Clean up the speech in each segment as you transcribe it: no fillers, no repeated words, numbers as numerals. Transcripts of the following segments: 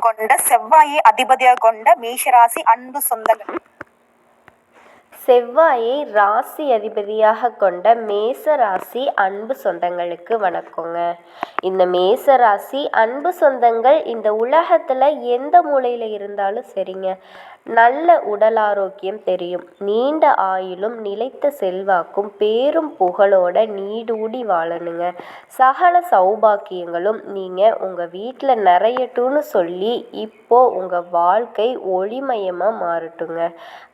கொண்ட செவ்வாயை அதிபதியாக கொண்ட மேஷராசி அன்பு சொந்தங்கள். செவ்வாயை ராசி அதிபதியாக கொண்ட மேச ராசி அன்பு சொந்தங்களுக்கு வணக்கங்க. இந்த மேச ராசி அன்பு சொந்தங்கள் இந்த உலகத்தில் எந்த மூலையில் இருந்தாலும் சரிங்க, நல்ல உடல் ஆரோக்கியம் தெரியும், நீண்ட ஆயுளும் நிலைத்த செல்வாக்கும் பேரும் புகழோட நீடூடி வாழணுங்க. சகல சௌபாக்கியங்களும் நீங்கள் உங்கள் வீட்டில் நிறையட்டும்னு சொல்லி இப்போ உங்கள் வாழ்க்கை ஒளிமயமாக மாறட்டுங்க.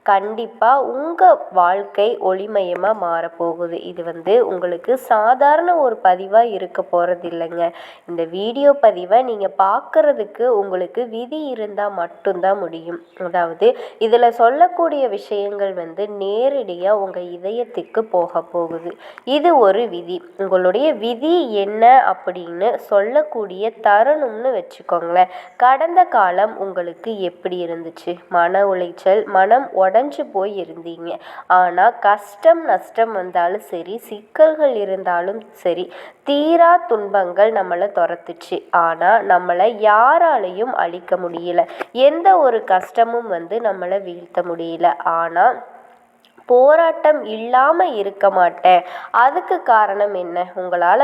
கண்டிப்பாக உங்கள் வாழ்க்கை ஒளிமயமாக மாறப்போகுது. இது உங்களுக்கு சாதாரண ஒரு பதிவாக இருக்க போகிறது இல்லைங்க. இந்த வீடியோ பதிவை நீங்கள் பார்க்குறதுக்கு உங்களுக்கு விதி இருந்தால் மட்டும்தான் முடியும். அதாவது இதில் சொல்லக்கூடிய விஷயங்கள் நேரடியாக உங்கள் இதயத்துக்கு போக போகுது. இது ஒரு விதி. உங்களுடைய விதி என்ன அப்படின்னு சொல்லக்கூடிய தருணம்னு வச்சுக்கோங்களேன். கடந்த காலம் உங்களுக்கு எப்படி இருந்துச்சு? மன உளைச்சல், மனம் உடஞ்சி போய் இருந்தீங்க. ஆனால் கஷ்டம் நஷ்டம் வந்தாலும் சரி, சிக்கல்கள் இருந்தாலும் சரி, தீரா துன்பங்கள் நம்மளை துரத்துச்சு. ஆனால் நம்மளை யாராலையும் அழிக்க முடியல. எந்த ஒரு கஷ்டமும் நம்மளை வீழ்த்த முடியல. ஆனால் போராட்டம் இல்லாமல் இருக்க மாட்டேன். அதுக்கு காரணம் என்ன? உங்களால்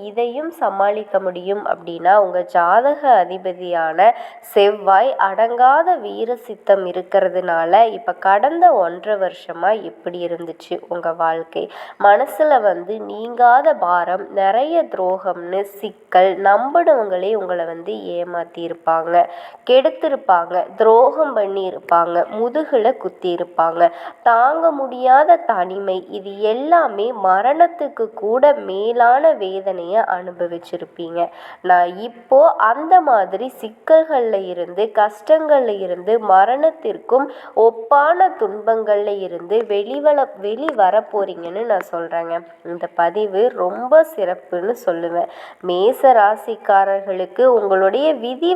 இதையும் சமாளிக்க முடியும் அப்படின்னா உங்கள் ஜாதக அதிபதியான செவ்வாய் அடங்காத வீர சித்தம் இருக்கிறதுனால இப்போ கடந்த 1.5 வருஷமாக எப்படி இருந்துச்சு உங்கள் வாழ்க்கை? மனசில் நீங்காத பாரம், நிறைய துரோகம்னு சிக்கல், நம்பினவங்களே உங்களை ஏமாற்றியிருப்பாங்க, கெடுத்திருப்பாங்க, துரோகம் பண்ணியிருப்பாங்க, முதுகில் குத்தி இருப்பாங்க, தாங்க முடியாத தனிமை, இது எல்லாமே மரணத்துக்கு கூட மேலான வேதனையை அனுபவிச்சிருப்பீங்க. நான் இப்போ அந்த மாதிரி சிக்கல்களில் இருந்து, கஷ்டங்களில் இருந்து, மரணத்திற்கும் ஒப்பான துன்பங்களில் இருந்து வெளிவர போறீங்கன்னு நான் சொல்கிறேங்க. இந்த பதிவு ரொம்ப சிறப்புன்னு சொல்லுவேன். மேச ராசிக்காரர்களுக்கு உங்களுடைய விதி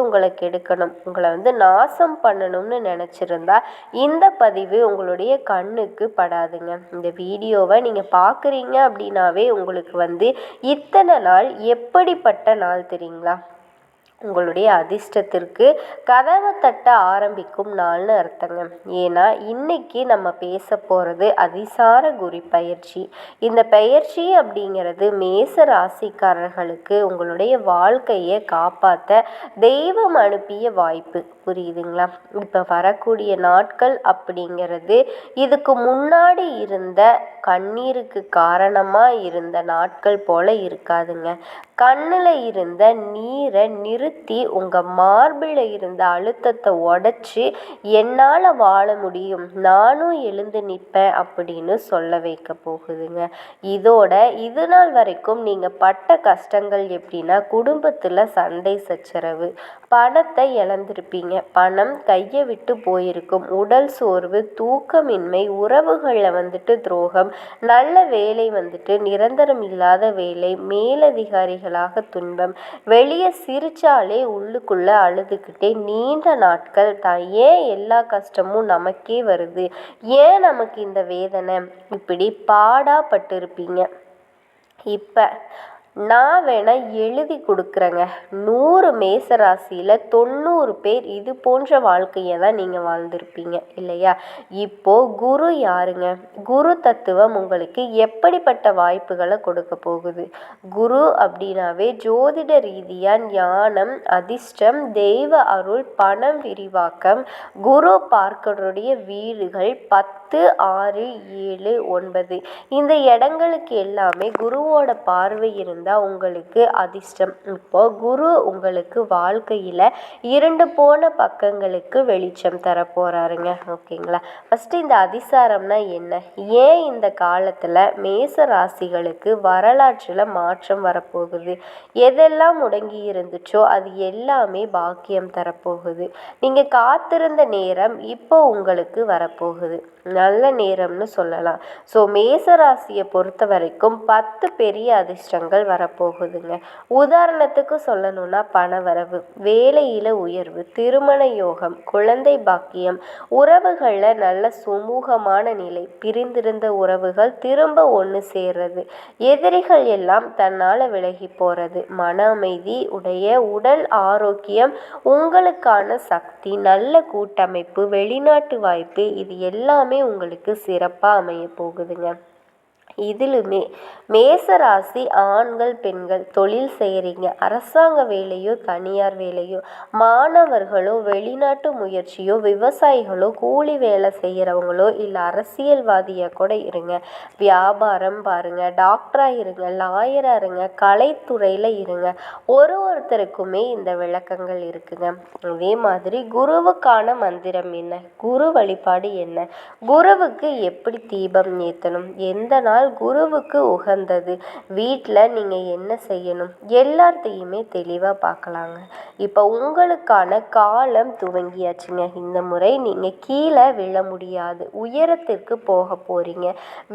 உங்களை கெடுக்கணும், உங்களை நாசம் பண்ணணும்னு நினச்சிருந்தா இந்த பதிவு உங்களுடைய கண்ணுக்கு படாதுங்க. இந்த வீடியோவை நீங்கள் பார்க்குறீங்க அப்படின்னாவே உங்களுக்கு இத்தனை நாள் எப்படிப்பட்ட நாள் தெரியுங்களா? உங்களுடைய அதிர்ஷ்டத்திற்கு கதவை தட்ட ஆரம்பிக்கும் நாள்னு அர்த்தங்க. ஏன்னா இன்னைக்கு நம்ம பேச போகிறது அதிசார குரு பயிற்சி. இந்த பயிற்சி அப்படிங்கிறது மேச ராசிக்காரர்களுக்கு உங்களுடைய வாழ்க்கையை காப்பாற்ற தெய்வம் அனுப்பிய வாய்ப்பு. புரியுதுங்களா? இப்போ வரக்கூடிய நாட்கள் அப்படிங்கிறது இதுக்கு முன்னாடி இருந்த கண்ணீருக்கு காரணமாக இருந்த நாட்கள் போல இருக்காதுங்க. கண்ணில் இருந்த நீரை நிறுத்தி உங்கள் மார்பில் இருந்த அழுத்தத்தை உடச்சி என்னால் வாழ முடியும், நானும் எழுந்து நிற்பேன் அப்படின்னு சொல்ல வைக்க போகுதுங்க. இது நாள் வரைக்கும் நீங்கள் பட்ட கஷ்டங்கள் எப்படின்னா, குடும்பத்தில் சண்டை சச்சரவு, பணத்தை இழந்திருப்பீங்க, பணம் கையை விட்டு போயிருக்கும், உடல் சோர்வு, தூக்கமின்மை, உறவுகளில் துரோகம், நல்ல வேலை நிரந்தரம் இல்லாத வேலை, மேலதிகாரிகளாக துன்பம், வெளியே சிரிச்சாலே உள்ளுக்குள்ள அழுதுகிட்டே நீண்ட நாட்கள் தான். ஏன் எல்லா கஷ்டமும் நமக்கே வருது? ஏன் நமக்கு இந்த வேதனை? இப்படி பாடாப்பட்டிருப்பீங்க. இப்போ நான் வேணால் எழுதி கொடுக்குறேங்க. 100 மேசராசியில் 90 பேர் இது போன்ற வாழ்க்கையை தான் நீங்கள் வாழ்ந்திருப்பீங்க இல்லையா? இப்போது குரு யாருங்க? குரு தத்துவம் உங்களுக்கு எப்படிப்பட்ட வாய்ப்புகளை கொடுக்க போகுது? குரு அப்படின்னாவே ஜோதிட ரீதியாக ஞானம், அதிர்ஷ்டம், தெய்வ அருள், பணம் விரிவாக்கம். குரு பார்க்கனுடைய வீடுகள் 10, 6, 7, 9 இந்த இடங்களுக்கு எல்லாமே குருவோட பார்வை இருந்தால் உங்களுக்கு அதிர்ஷ்டம். இப்போ குரு உங்களுக்கு வாழ்க்கையில் 2 போன பக்கங்களுக்கு வெளிச்சம் தர போறாருங்க. ஓகேங்களா? ஃபஸ்ட்டு இந்த அதிசாரம்னா என்ன? ஏன் இந்த காலத்தில் மேச ராசிகளுக்கு வரலாற்றில் மாற்றம் வரப்போகுது? எதெல்லாம் முடங்கி இருந்துச்சோ அது எல்லாமே பாக்கியம் தரப்போகுது. நீங்கள் காத்திருந்த நேரம் இப்போ உங்களுக்கு வரப்போகுது. நல்ல நேரம்னு சொல்லலாம். ஸோ மேச ராசியை பொறுத்த வரைக்கும் 10 பெரிய அதிர்ஷ்டங்கள் வரப்போகுதுங்க. உதாரணத்துக்கு சொல்லணும்னா பணவரவு, வேலையில் உயர்வு, திருமண யோகம், குழந்தை பாக்கியம், உறவுகளில் நல்ல சுமூகமான நிலை, பிரிந்திருந்த உறவுகள் திரும்ப ஒன்று சேர்றது, எதிரிகள் எல்லாம் தன்னால் விலகி போகிறது, மன அமைதி, உடல் ஆரோக்கியம், உங்களுக்கான சக்தி, நல்ல கூட்டமைப்பு, வெளிநாட்டு வாய்ப்பு, இது எல்லாமே உங்களுக்கு சிறப்பாக அமைய போகுதுங்க. இதிலுமே மேசராசி ஆண்கள் பெண்கள் தொழில் செய்கிறீங்க, அரசாங்க வேலையோ தனியார் வேலையோ, மாணவர்களோ வெளிநாட்டு முயற்சியோ, விவசாயிகளோ, கூலி வேலை செய்கிறவங்களோ, இல்லை அரசியல்வாதியாக கூட இருங்க, வியாபாரம் பாருங்கள், டாக்டராக இருங்க, லாயராக இருங்க, கலைத்துறையில் இருங்க, ஒருத்தருக்குமே இந்த விளக்கங்கள் இருக்குங்க. அதே மாதிரி குருவுக்கான மந்திரம் என்ன, குரு வழிபாடு என்ன, குருவுக்கு எப்படி தீபம் ஏற்றணும், எந்த நாள் குருவுக்கு உகந்தது, வீட்டில் நீங்கள் என்ன செய்யணும், எல்லாத்தையுமே தெளிவாக பார்க்கலாங்க. இப்போ உங்களுக்கான காலம் துவங்கியாச்சுங்க. இந்த முறை நீங்கள் கீழே விழ முடியாது, உயரத்திற்கு போக போகிறீங்க.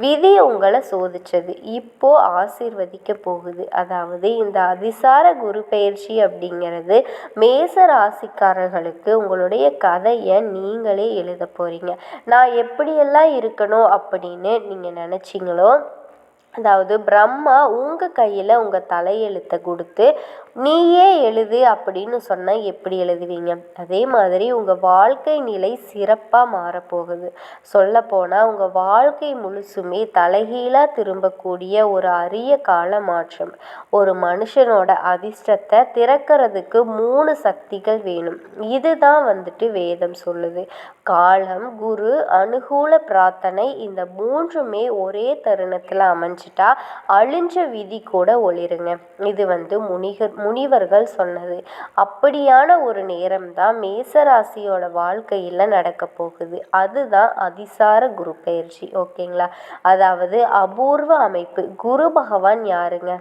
விதி உங்களை சோதிச்சது, இப்போ ஆசீர்வதிக்க போகுது. அதாவது இந்த அதிசார குரு பெயர்ச்சி அப்படிங்கிறது மேச ராசிக்காரர்களுக்கு உங்களுடைய கதையை நீங்களே எழுத போகிறீங்க. நான் எப்படியெல்லாம் இருக்கணும் அப்படின்னு நீங்கள் நினச்சிங்களோ, அதாவது பிரம்மா உங்கள் கையில் உங்கள் தலையெழுத்தை கொடுத்து நீயே எழுது அப்படின்னு சொன்னால் எப்படி எழுதுவீங்க? அதே மாதிரி உங்கள் வாழ்க்கை நிலை சிறப்பாக மாறப்போகுது. சொல்லப்போனால் உங்கள் வாழ்க்கை முழுசுமே தலைகீழாக திரும்பக்கூடிய ஒரு அரிய கால மாற்றம். ஒரு மனுஷனோட அதிர்ஷ்டத்தை திறக்கிறதுக்கு 3 சக்திகள் வேணும். இதுதான் வேதம் சொல்லுது. காலம், குரு, அனுகூல பிரார்த்தனை, இந்த 3மே ஒரே தருணத்தில் அமைஞ்சிட்டா அழிஞ்ச விதி கூட ஒளிருங்க. இது முனிவர்கள் சொன்னது. அப்படியான ஒரு நேரம் தான் மேசராசியோட வாழ்க்கையில் நடக்க போகுது. அதுதான் அதிசார குரு பெயர்ச்சி. ஓகேங்களா? அதாவது அபூர்வ அமைப்பு. குரு பகவான் யாருங்க?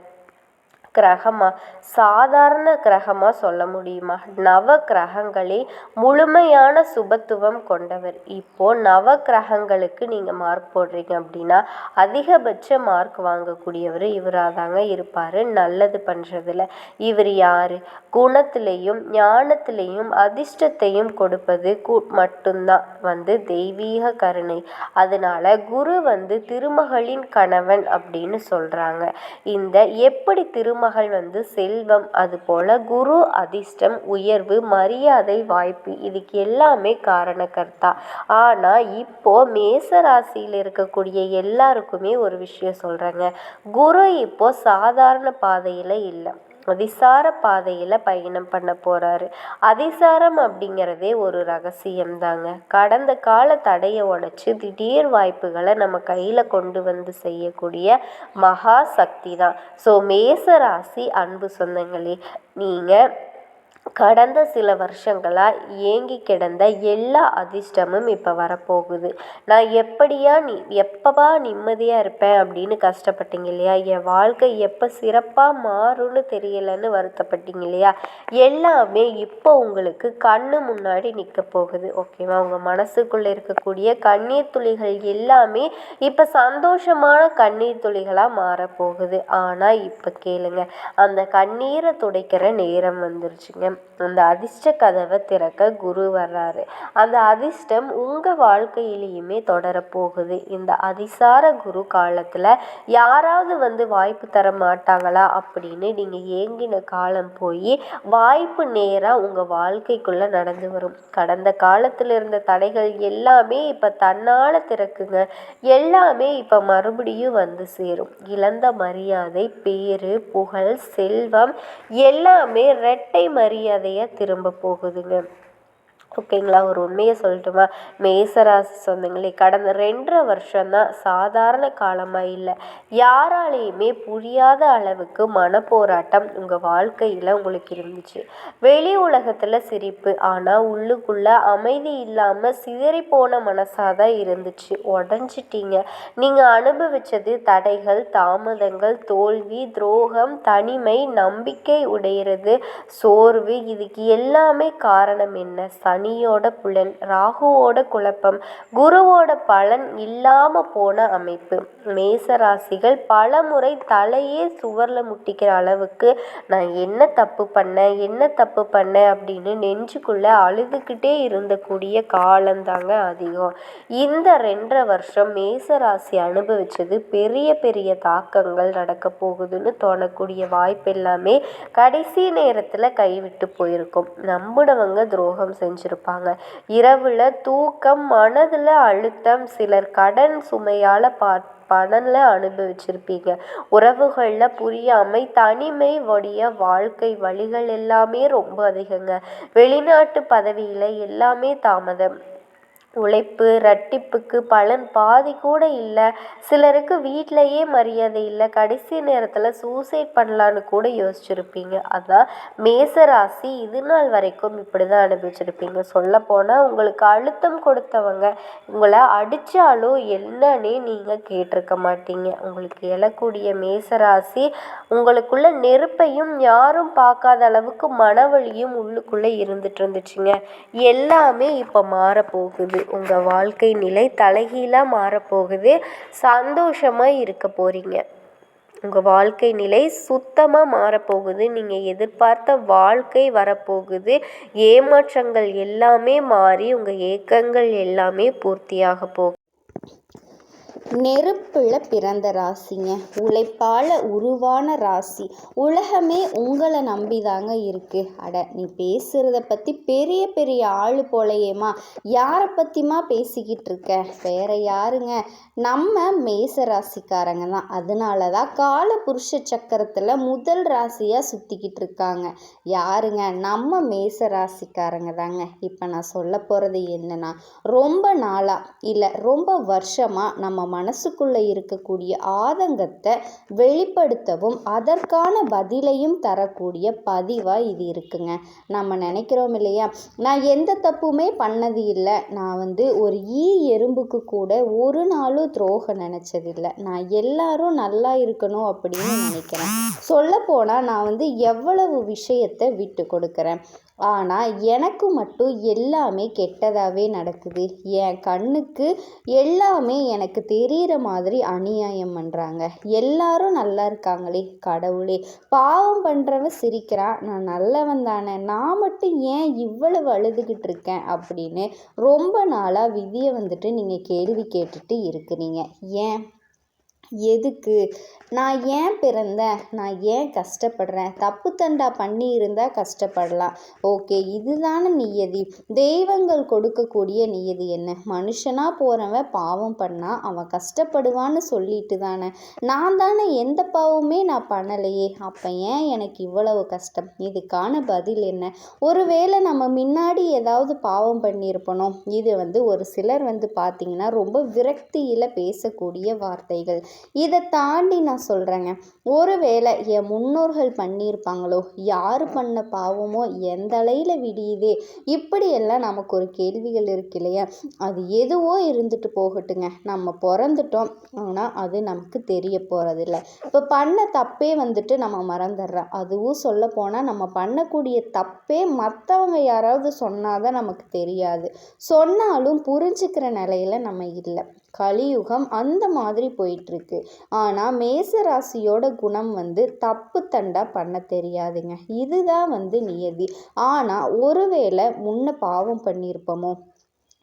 கிரகமா? சாதாரண கிரகமாக சொல்ல முடியுமா? நவ கிரகங்களே முழுமையான சுபத்துவம் கொண்டவர். இப்போது நவ கிரகங்களுக்கு நீங்கள் மார்க் போடுறீங்க அப்படின்னா அதிகபட்ச மார்க் வாங்கக்கூடியவர் இவராக தாங்க இருப்பார். நல்லது பண்ணுறதுல இவர் யார்? குணத்திலையும் ஞானத்திலையும் அதிர்ஷ்டத்தையும் கொடுப்பது மட்டும்தான் தெய்வீக கருணை. அதனால குரு திருமகளின் கணவன் அப்படின்னு சொல்கிறாங்க. இந்த எப்படி திருமகள் செல்வம், அதுபோல குரு அதிர்ஷ்டம், உயர்வு, மரியாதை, வாய்ப்பு, இதுக்கு எல்லாமே காரணக்கர்த்தா. ஆனால் இப்போ மேச ராசியில் இருக்கக்கூடிய எல்லாருக்குமே ஒரு விஷயம் சொல்கிறேங்க. குரு இப்போ சாதாரண பாதையில் இல்லை, அதிசார பாதையில் பயணம் பண்ண போகிறாரு. அதிசாரம் அப்படிங்கிறதே ஒரு ரகசியம் தாங்க. கடந்த கால தடையை உடைச்சி திடீர் வாய்ப்புகளை நம்ம கையில் கொண்டு செய்யக்கூடிய மகா சக்தி தான். ஸோ மேச ராசி அன்பு சொந்தங்களே, நீங்கள் கடந்த சில வருஷங்களாக ஏங்கி கிடந்த எல்லா அதிர்ஷ்டமும் இப்போ வரப்போகுது. நான் எப்பப்பா நிம்மதியாக இருப்பேன் அப்படின்னு கஷ்டப்பட்டீங்க இல்லையா? என் வாழ்க்கை எப்போ சிறப்பாக மாறும்னு தெரியலைன்னு வருத்தப்பட்டீங்க இல்லையா? எல்லாமே இப்போ உங்களுக்கு கண்ணு முன்னாடி நிற்க போகுது. ஓகேவா? உங்கள் மனசுக்குள்ளே இருக்கக்கூடிய கண்ணீர் துளிகள் எல்லாமே இப்போ சந்தோஷமான கண்ணீர் துளிகளாக மாறப்போகுது. ஆனால் இப்போ கேளுங்க, அந்த கண்ணீரை துடைக்கிற நேரம் வந்துருச்சுங்க. அந்த அதிர்ஷ்ட கதவை திறக்க குரு வர்றாரு. அந்த அதிர்ஷ்டம் உங்கள் வாழ்க்கையிலையுமே தொடரப்போகுது. இந்த அதிசார குரு காலத்தில் யாராவது வாய்ப்பு தர மாட்டாங்களா அப்படின்னு நீங்கள் ஏங்கின காலம் போய் வாய்ப்பு நேராக உங்கள் வாழ்க்கைக்குள்ளே நடந்து வரும். கடந்த காலத்தில் இருந்த தடைகள் எல்லாமே இப்போ தன்னால் திறக்குங்க. எல்லாமே இப்போ மறுபடியும் சேரும். இழந்த மரியாதை, பேரு, புகழ், செல்வம் எல்லாமே இரட்டை மரியாதையாக திரும்ப போகுதுங்க. ஓகேங்களா? ஒரு உண்மையை சொல்லட்டுமா? மேசராசி சொந்தங்களே, கடந்த 2.5 வருஷம்தான் சாதாரண காலமாக இல்லை. யாராலையுமே புரியாத அளவுக்கு மனப்போராட்டம் உங்கள் வாழ்க்கையில் உங்களுக்கு இருந்துச்சு. வெளி உலகத்தில் சிரிப்பு, ஆனால் உள்ளுக்குள்ளே அமைதி இல்லாமல் சிதறி போன மனசாக தான் இருந்துச்சு. உடஞ்சிட்டீங்க. நீங்கள் அனுபவித்தது தடைகள், தாமதங்கள், தோல்வி, துரோகம், தனிமை, நம்பிக்கை உடையிறது, சோர்வு. இதுக்கு எல்லாமே காரணம் என்ன? சனியோட புலன், ராகுவோட குழப்பம், குருவோட பலன் இல்லாமல் போன அமைப்பு. மேசராசிகள் பல முறை தலையே சுவரில் முட்டிக்கிற அளவுக்கு நான் என்ன தப்பு பண்ணேன் அப்படின்னு நெஞ்சுக்குள்ளே அழுதுகிட்டே இருந்தக்கூடிய காலந்தாங்க அதிகம். இந்த 2.5 வருஷம் மேசராசி அனுபவிச்சது பெரிய பெரிய தாக்கங்கள் நடக்க போகுதுன்னு தோணக்கூடிய வாய்ப்பு எல்லாமே கடைசி நேரத்தில் கைவிட்டு போயிருக்கும். நம்பினவங்க துரோகம் செஞ்சுருப்பாங்க. இரவில் தூக்கம், மனதில் அழுத்தம், சிலர் கடன் சுமையால் பணனில் அனுபவிச்சிருப்பீங்க. உறவுகளில் புரியாமை, தனிமை வழிய வாழ்க்கை வழிகள் எல்லாமே ரொம்ப அதிகங்க. வெளிநாட்டு பதவியில் எல்லாமே தாமதம். உழைப்பு இரட்டிப்புக்கு பலன் பாதி கூட இல்லை. சிலருக்கு வீட்டிலையே மரியாதை இல்லை. கடைசி நேரத்தில் சூசைட் பண்ணலான்னு கூட யோசிச்சுருப்பீங்க. அதான் மேசராசி இது நாள் வரைக்கும் இப்படி தான் அனுபவிச்சிருப்பீங்க. சொல்லப்போனால் உங்களுக்கு அழுத்தம் கொடுத்தவங்க உங்களை அடித்தாலும் என்னன்னே நீங்கள் கேட்டிருக்க மாட்டீங்க. உங்களுக்கு எழக்கூடிய மேசராசி உங்களுக்குள்ள நெருப்பையும் யாரும் பார்க்காத அளவுக்கு மனவலியும் உள்ளுக்குள்ளே இருந்துட்டு இருந்துச்சுங்க. எல்லாமே இப்போ மாறப்போகுது. உங்கள் வாழ்க்கை நிலை தலைகீழாக மாறப்போகுது. சந்தோஷமாக இருக்க போகிறீங்க. உங்கள் வாழ்க்கை நிலை சுத்தமாக மாறப்போகுது. நீங்கள் எதிர்பார்த்த வாழ்க்கை வரப்போகுது. ஏமாற்றங்கள் எல்லாமே மாறி உங்கள் ஏக்கங்கள் எல்லாமே பூர்த்தியாக போகுது. நெருப்பில் பிறந்த ராசிங்க, உழைப்பால் உருவான ராசி. உலகமே உங்களை நம்பிதாங்க இருக்குது. நீ பேசுகிறத பற்றி பெரிய பெரிய ஆள் போலையேம்மா, யாரை பற்றிமா பேசிக்கிட்டு இருக்க? வேற யாருங்க, நம்ம மேச ராசிக்காரங்க தான். அதனால தான் கால புருஷ சக்கரத்தில் முதல் ராசியாக சுற்றிக்கிட்டு இருக்காங்க. யாருங்க? நம்ம மேச ராசிக்காரங்க தாங்க. இப்போ நான் சொல்ல போகிறது என்னன்னா, ரொம்ப நாளாக இல்லை ரொம்ப வருஷமாக நம்ம மனசுக்குள்ளே இருக்கக்கூடிய ஆதங்கத்தை வெளிப்படுத்தவும் அதற்கான பதிலையும் தரக்கூடிய பதிவாக இது இருக்குங்க. நம்ம நினைக்கிறோம் இல்லையா, நான் எந்த தப்புமே பண்ணது இல்லை, நான் ஒரு எறும்புக்கு கூட ஒரு நாளும் துரோகம் நினச்சதில்லை, நான் எல்லாரும் நல்லா இருக்கணும் அப்படின்னு நினைக்கிறேன். சொல்லப்போனால் நான் எவ்வளவு விஷயத்தை விட்டு கொடுக்குறேன், ஆனால் எனக்கு மட்டும் எல்லாமே கெட்டதாகவே நடக்குது. என் கண்ணுக்கு எல்லாமே எனக்கு தெரிகிற மாதிரி அநியாயம் பண்ணுறாங்க. எல்லாரும் நல்லா இருக்காங்களே கடவுளே, பாவம் பண்ணுறவன் சிரிக்கிறான், நான் நல்லவன் தானே, நான் மட்டும் ஏன் இவ்வளவு அழுதுகிட்டு இருக்கேன் அப்படின்னு ரொம்ப நாளாக விதியை நீங்கள் கேள்வி கேட்டுட்டு இருக்கிறீங்க. ஏன்? எதுக்கு? நான் ஏன் பிறந்தேன்? நான் ஏன் கஷ்டப்படுறேன்? தப்பு தண்டா பண்ணி இருந்தால் கஷ்டப்படலாம், ஓகே, இதுதானே நியதி. தெய்வங்கள் கொடுக்கக்கூடிய நியதி என்ன? மனுஷனாக போகிறவன் பாவம் பண்ணால் அவன் கஷ்டப்படுவான்னு சொல்லிட்டு தானே. நான் தானே எந்த பாவமே நான் பண்ணலையே, அப்போ ஏன் எனக்கு இவ்வளவு கஷ்டம்? இதுக்கான பதில் என்ன? ஒருவேளை நம்ம முன்னாடி ஏதாவது பாவம் பண்ணியிருப்பனோ? இது ஒரு சிலர் பார்த்திங்கன்னா ரொம்ப விரக்தியில் பேசக்கூடிய வார்த்தைகள். இதை தாண்டி நான் சொல்கிறேங்க, ஒருவேளை என் முன்னோர்கள் பண்ணியிருப்பாங்களோ, யார் பண்ண பாவமோ எந்த அலையில் விடியுதே, இப்படியெல்லாம் நமக்கு ஒரு கேள்விகள் இருக்கு இல்லையா? அது எதுவோ இருந்துட்டு போகட்டுங்க, நம்ம பிறந்துட்டோம், ஆனால் அது நமக்கு தெரிய போகிறதில்ல. இப்போ பண்ண தப்பே நம்ம மறந்துடுறோம். அதுவும் சொல்ல போனால் நம்ம பண்ணக்கூடிய தப்பே மற்றவங்க யாராவது சொன்னாதான் நமக்கு தெரியாது, சொன்னாலும் புரிஞ்சுக்கிற நிலையில் நம்ம இல்லை. கலியுகம் அந்த மாதிரி போயிட்டுருக்கு. ஆனால் மேசராசியோட குணம் தப்பு தண்டா பண்ண தெரியாதுங்க. இதுதான் நியதி. ஆனால் ஒருவேளை முன்ன பாவம் பண்ணியிருப்போமோ?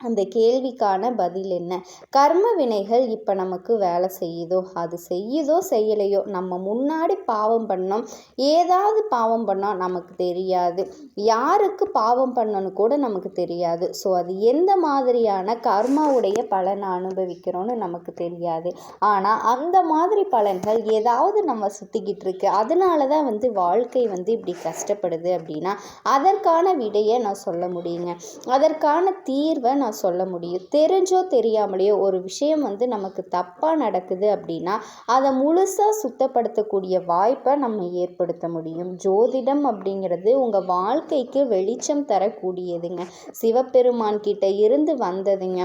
அந்த கேள்விக்கான பதில் என்ன? கர்ம வினைகள் இப்போ நமக்கு வேலை செய்யுதோ, அது செய்யுதோ செய்யலையோ, நம்ம முன்னாடி பாவம் பண்ணோம், ஏதாவது பாவம் பண்ணோம் நமக்கு தெரியாது, யாருக்கு பாவம் பண்ணணும் கூட நமக்கு தெரியாது. ஸோ அது எந்த மாதிரியான கர்மாவுடைய பலனை அனுபவிக்கிறோன்னு நமக்கு தெரியாது. ஆனால் அந்த மாதிரி பலன்கள் ஏதாவது நம்ம சுற்றிக்கிட்டு இருக்கு. அதனால தான் வாழ்க்கை இப்படி கஷ்டப்படுது அப்படின்னா அதற்கான விடையை நான் சொல்ல முடியுங்க. அதற்கான தீர்வை நான் சொல்ல முடியும். தெரிஞ்சோ தெரியாமலையோ ஒரு விஷயம் நமக்கு தப்பாக நடக்குது அப்படின்னா அதை முழுசாக சுத்தப்படுத்தக்கூடிய வாய்ப்பை நம்ம ஏற்படுத்த முடியும். ஜோதிடம் அப்படிங்கிறது உங்கள் வாழ்க்கைக்கு வெளிச்சம் தரக்கூடியதுங்க. சிவபெருமான் கிட்ட இருந்து வந்ததுங்க.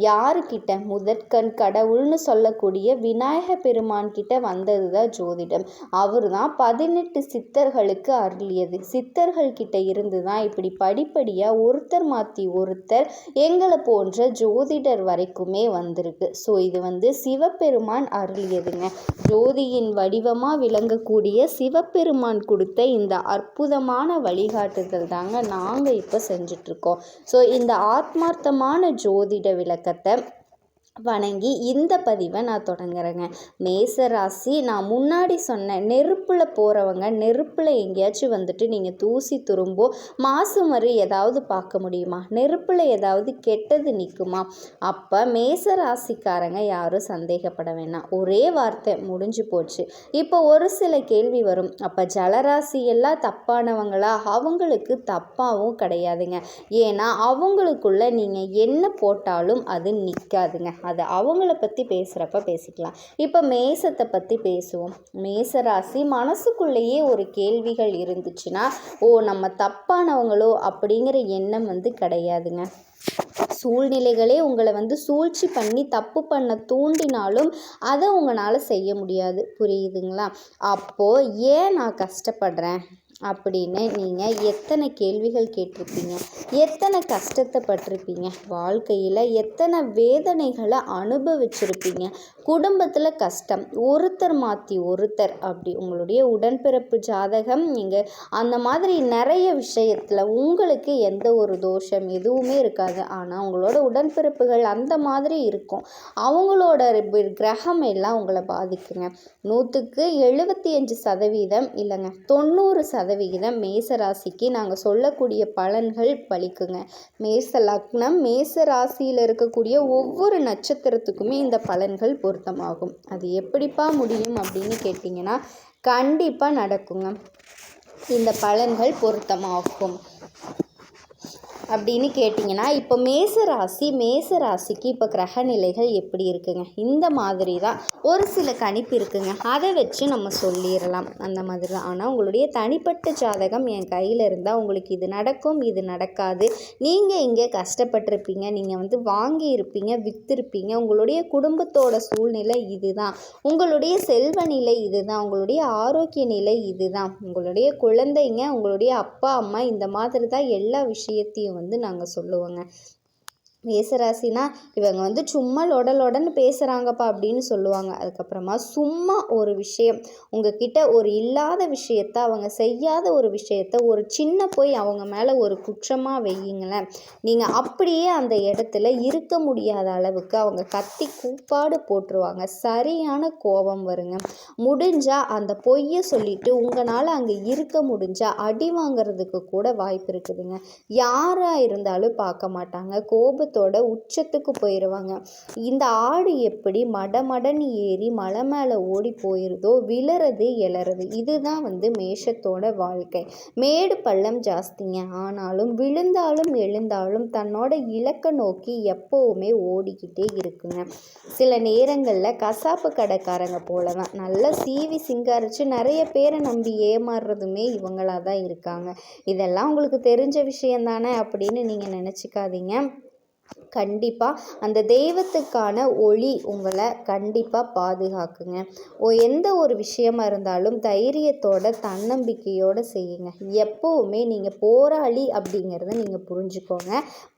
யாருக்கிட்ட? முதற்கண் கடவுள்னு சொல்லக்கூடிய விநாயக பெருமான் கிட்ட வந்தது தான் ஜோதிடம். அவர் தான் 18 சித்தர்களுக்கு அருளியது. சித்தர்கள் கிட்ட இருந்து தான் இப்படி படிப்படியாக ஒருத்தர் மாற்றி ஒருத்தர் எங்களை போன்ற ஜோதிடர் வரைக்குமே வந்திருக்கு. ஸோ இது சிவபெருமான் அருளியதுங்க. ஜோதியின் வடிவமாக விளங்கக்கூடிய சிவபெருமான் கொடுத்த இந்த அற்புதமான வழிகாட்டுதல் தாங்க நாங்கள் இப்போ செஞ்சிட்ருக்கோம். ஸோ இந்த ஆத்மார்த்தமான ஜோதிட விளக்கத்தை வணங்கி இந்த பதிவை நான் தொடங்குறேங்க. மேசராசி, நான் முன்னாடி சொன்னேன், நெருப்பில் போகிறவங்க நெருப்பில் எங்கேயாச்சும் நீங்கள் தூசி துரும்போ மாசு மறு ஏதாவது பார்க்க முடியுமா? நெருப்பில் ஏதாவது கெட்டது நிற்குமா? அப்போ மேசராசிக்காரங்க யாரும் சந்தேகப்பட வேணாம். ஒரே வார்த்தை, முடிஞ்சு போச்சு. இப்போ ஒரு சில கேள்வி வரும், அப்போ ஜலராசி எல்லாம் தப்பானவங்களா? அவங்களுக்கு தப்பாகவும் கிடையாதுங்க. ஏன்னா அவங்களுக்குள்ள நீங்கள் என்ன போட்டாலும் அது நிற்காதுங்க. அது அவங்கள பற்றி பேசுகிறப்ப பேசிக்கலாம். இப்போ மேசத்தை பற்றி பேசுவோம். மேசராசி மனசுக்குள்ளேயே ஒரு கேள்விகள் இருந்துச்சுன்னா, நம்ம தப்பானவங்களோ அப்படிங்கிற எண்ணம் கிடையாதுங்க. சூழ்நிலைகளே உங்களை சூழ்ச்சி பண்ணி தப்பு பண்ண தூண்டினாலும் அதை உங்களால் செய்ய முடியாது. புரியுதுங்களா? அப்போது ஏன் நான் கஷ்டப்படுறேன் அப்படின்னு நீங்கள் எத்தனை கேள்விகள் கேட்டிருப்பீங்க, எத்தனை கஷ்டத்தை பட்டிருப்பீங்க, வாழ்க்கையில் எத்தனை வேதனைகளை அனுபவிச்சிருப்பீங்க, குடும்பத்தில் கஷ்டம், ஒருத்தர் மாற்றி ஒருத்தர், அப்படி உங்களுடைய உடன்பிறப்பு ஜாதகம் நீங்கள் அந்த மாதிரி நிறைய விஷயத்தில் உங்களுக்கு எந்த ஒரு தோஷம் எதுவுமே இருக்காது. ஆனால் உங்களோட உடன்பிறப்புகள் அந்த மாதிரி இருக்கும். அவங்களோட கிரகம் எல்லாம் உங்களை பாதிக்குங்க. 100க்கு 75% இல்லைங்க 90% மேசராசிக்கு நாங்கள் சொல்லக்கூடிய பலன்கள் பலிக்குங்க. மேச லக்னம், மேச ராசியில் இருக்கக்கூடிய ஒவ்வொரு நட்சத்திரத்துக்குமே இந்த பலன்கள் பொருத்தமாகும். அது எப்படிப்பா முடியும் அப்படின்னு கேட்டிங்கன்னா, கண்டிப்பாக நடக்குங்க. இந்த பலன்கள் பொருத்தமாகும் அப்படின்னு கேட்டிங்கன்னா, இப்போ மேசராசிக்கு இப்போ கிரக நிலைகள் எப்படி இருக்குங்க? இந்த மாதிரி தான் ஒரு சில கணிப்பு இருக்குங்க. அதை வச்சு நம்ம சொல்லிடலாம். அந்த மாதிரி தான். ஆனால் உங்களுடைய தனிப்பட்ட ஜாதகம் என் கையில் இருந்தால் உங்களுக்கு இது நடக்கும், இது நடக்காது, நீங்கள் இங்கே கஷ்டப்பட்டிருப்பீங்க, நீங்கள் வாங்கியிருப்பீங்க, விற்றுருப்பீங்க, உங்களுடைய குடும்பத்தோட சூழ்நிலை இதுதான், உங்களுடைய செல்வ நிலை இதுதான், உங்களுடைய ஆரோக்கிய நிலை இதுதான், உங்களுடைய குழந்தைங்க, உங்களுடைய அப்பா அம்மா, இந்த மாதிரி தான் எல்லா விஷயத்தையும் நாங்கள் சொல்லுவோங்க. மேசராசினா இவங்க சும்மா லொடன்னு பேசுகிறாங்கப்பா அப்படின்னு சொல்லுவாங்க. அதுக்கப்புறமா சும்மா ஒரு விஷயம் உங்ககிட்ட ஒரு இல்லாத விஷயத்த, அவங்க செய்யாத ஒரு விஷயத்த ஒரு சின்ன போய் அவங்க மேலே ஒரு குற்றமாக வையுங்களேன், நீங்கள் அப்படியே அந்த இடத்துல இருக்க முடியாத அளவுக்கு அவங்க கத்தி கூப்பாடு போட்டுருவாங்க. சரியான கோபம் வருங்க. முடிஞ்சால் அந்த பொய்யை சொல்லிட்டு உங்களால் அங்கே இருக்க முடிஞ்சால் அடி வாங்கிறதுக்கு கூட வாய்ப்பு இருக்குதுங்க. யாராக இருந்தாலும் பார்க்க மாட்டாங்க, கோபத்தோட உச்சத்துக்கு போயிடுவாங்க. இந்த ஆடு எப்படி மடமடன்னு ஏறி மலை மேலே ஓடி போயிருதோ, விழுறது எழறது, இதுதான் மேஷத்தோட வாழ்க்கை. மேடு பள்ளம் ஜாஸ்திங்க. ஆனாலும் விழுந்தாலும் எழுந்தாலும் தன்னோட இலக்கை நோக்கி எப்போவுமே ஓடிக்கிட்டே இருக்குங்க. சில நேரங்களில் கசாப்பு கடைக்காரங்க போல தான் நல்லா சீவி சிங்காரிச்சு நிறைய பேரை நம்பி ஏமாறுறதுமே இவங்களாக தான் இருக்காங்க. இதெல்லாம் உங்களுக்கு தெரிஞ்ச விஷயந்தானே அப்படின்னு நீங்கள் நினச்சிக்காதீங்க. கண்டிப்பாக அந்த தெய்வத்துக்கான ஒளி உங்களை கண்டிப்பாக பாதுகாக்குங்க. எந்த ஒரு விஷயமா இருந்தாலும் தைரியத்தோட தன்னம்பிக்கையோடு செய்யுங்க. எப்போவுமே நீங்கள் போராளி அப்படிங்கிறத நீங்கள் புரிஞ்சுக்கோங்க.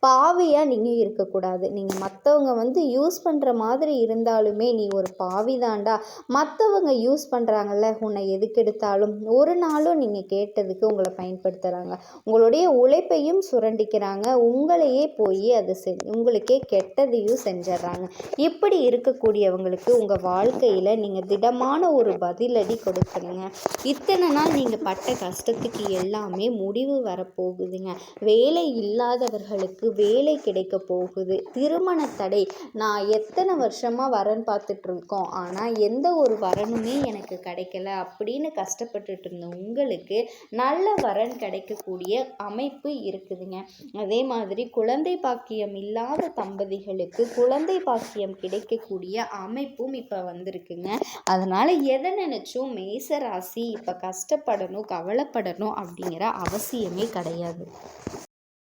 பாவியாக நீங்கள் இருக்கக்கூடாது. நீங்கள் மற்றவங்க யூஸ் பண்ணுற மாதிரி இருந்தாலுமே நீ ஒரு பாவி தாண்டா, மற்றவங்க யூஸ் பண்ணுறாங்கல்ல உன்னை எதுக்கெடுத்தாலும், ஒரு நாளும் நீங்கள் கேட்டதுக்கு உங்களை பயன்படுத்துகிறாங்க, உங்களுடைய உழைப்பையும் சுரண்டிக்கிறாங்க, உங்களையே போய் அது உங்களுக்கே கெட்டதையும் செஞ்சிடறாங்க. இப்படி இருக்கக்கூடியவங்களுக்கு உங்கள் வாழ்க்கையில் நீங்கள் திடமான ஒரு பதிலடி கொடுக்கணுங்க. இத்தனை நாள் நீங்கள் பட்ட கஷ்டத்துக்கு எல்லாமே முடிவு வரப்போகுதுங்க. வேலை இல்லாதவர்களுக்கு வேலை கிடைக்க போகுது. திருமண தடை, நான் எத்தனை வருஷமாக வரன் பார்த்துட்ருக்கோம், ஆனால் எந்த ஒரு வரனுமே எனக்கு கிடைக்கல அப்படின்னு கஷ்டப்பட்டுட்டு இருந்த உங்களுக்கு நல்ல வரன் கிடைக்கக்கூடிய அமைப்பு இருக்குதுங்க. அதே மாதிரி குழந்தை பாக்கியம் இல்லாத தம்பதிகளுக்கு குழந்தை பாக்கியம் கிடைக்கக்கூடிய அமைப்பும் இப்போ வந்திருக்குங்க. அதனால் எதை நினச்சும் மேசராசி இப்போ கஷ்டப்படணும், கவலைப்படணும் அப்படிங்கிற அவசியமே கிடையாது.